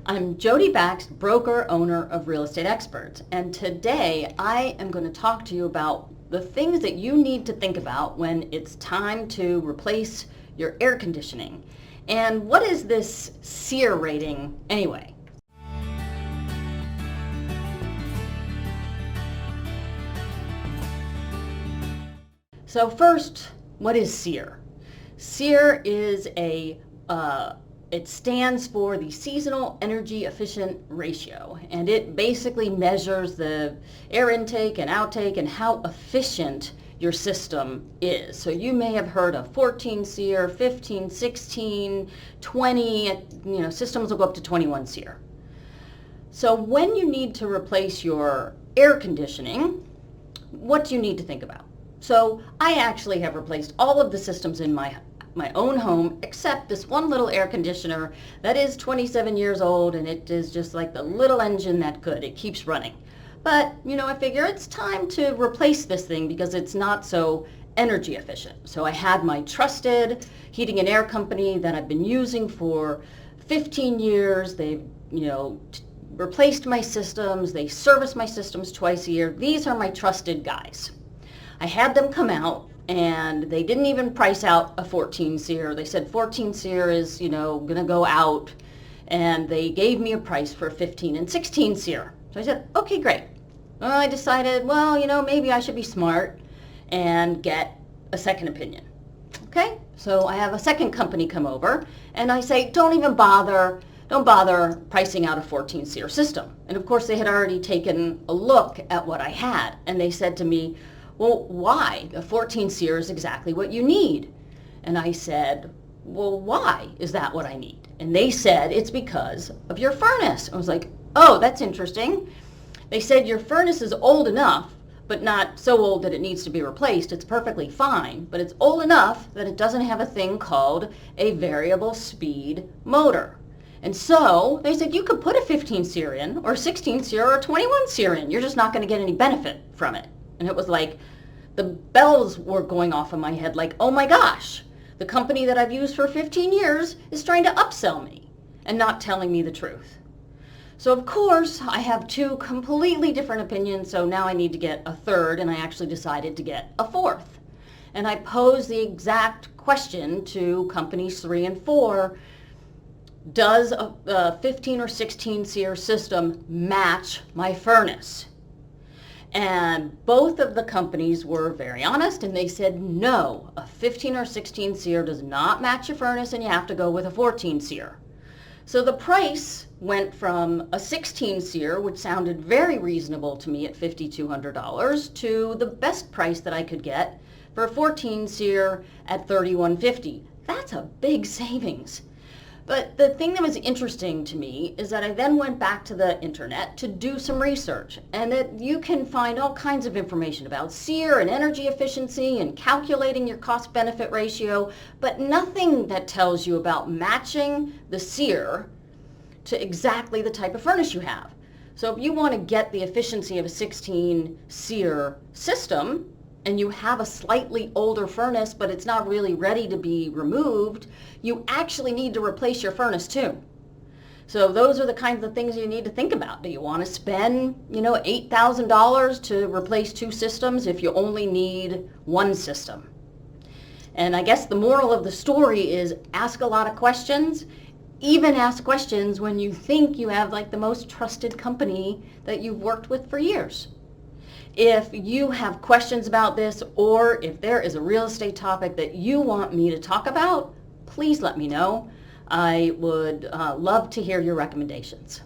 I'm Jodi Bakst, broker, owner of Real Estate Experts, and today I am going to talk to you about the things that you need to think about when it's time to replace your air conditioning. And what is this SEER rating anyway? So first, what is SEER? SEER is it stands for the Seasonal Energy Efficient Ratio, and it basically measures the air intake and outtake and how efficient your system is. So you may have heard of 14 SEER, 15, 16, 20, systems will go up to 21 SEER. So when you need to replace your air conditioning, what do you need to think about? So I actually have replaced all of the systems in my own home except this one little air conditioner that is 27 years old, and it is just like the little engine that could. It keeps running. But, I figure it's time to replace this thing because it's not so energy efficient. So I had my trusted heating and air company that I've been using for 15 years. They've, replaced my systems. They service my systems twice a year. These are my trusted guys. I had them come out, and they didn't even price out a 14 SEER. They said 14 SEER is, going to go out, and they gave me a price for 15 and 16 SEER. So I said, okay, great. Well, I decided, maybe I should be smart and get a second opinion. Okay, so I have a second company come over, and I say, don't bother pricing out a 14 SEER system. And of course, they had already taken a look at what I had, and they said to me, well, why? A 14 SEER is exactly what you need. And I said, well, why is that what I need? And they said, it's because of your furnace. I was like, oh, that's interesting. They said your furnace is old enough, but not so old that it needs to be replaced. It's perfectly fine, but it's old enough that it doesn't have a thing called a variable speed motor. And so they said you could put a 15 SEER in, or 16 SEER, or 21 SEER in. You're just not going to get any benefit from it. And it was like the bells were going off in my head like, oh my gosh, the company that I've used for 15 years is trying to upsell me and not telling me the truth. So of course, I have two completely different opinions, so now I need to get a third, and I actually decided to get a fourth. And I posed the exact question to companies 3 and 4, does a 15 or 16 SEER system match my furnace? And both of the companies were very honest, and they said, no, a 15 or 16 SEER does not match your furnace, and you have to go with a 14 SEER. So the price went from a 16 SEER, which sounded very reasonable to me at $5,200, to the best price that I could get for a 14 SEER at $3,150. That's a big savings. But the thing that was interesting to me is that I then went back to the internet to do some research, and that you can find all kinds of information about SEER and energy efficiency and calculating your cost-benefit ratio, but nothing that tells you about matching the SEER to exactly the type of furnace you have. So if you want to get the efficiency of a 16 SEER system, and you have a slightly older furnace, but it's not really ready to be removed, you actually need to replace your furnace too. So those are the kinds of things you need to think about. Do you want to spend, $8,000 to replace 2 systems if you only need 1 system? And I guess the moral of the story is ask a lot of questions. Even ask questions when you think you have like the most trusted company that you've worked with for years. If you have questions about this, or if there is a real estate topic that you want me to talk about, please let me know. I would love to hear your recommendations.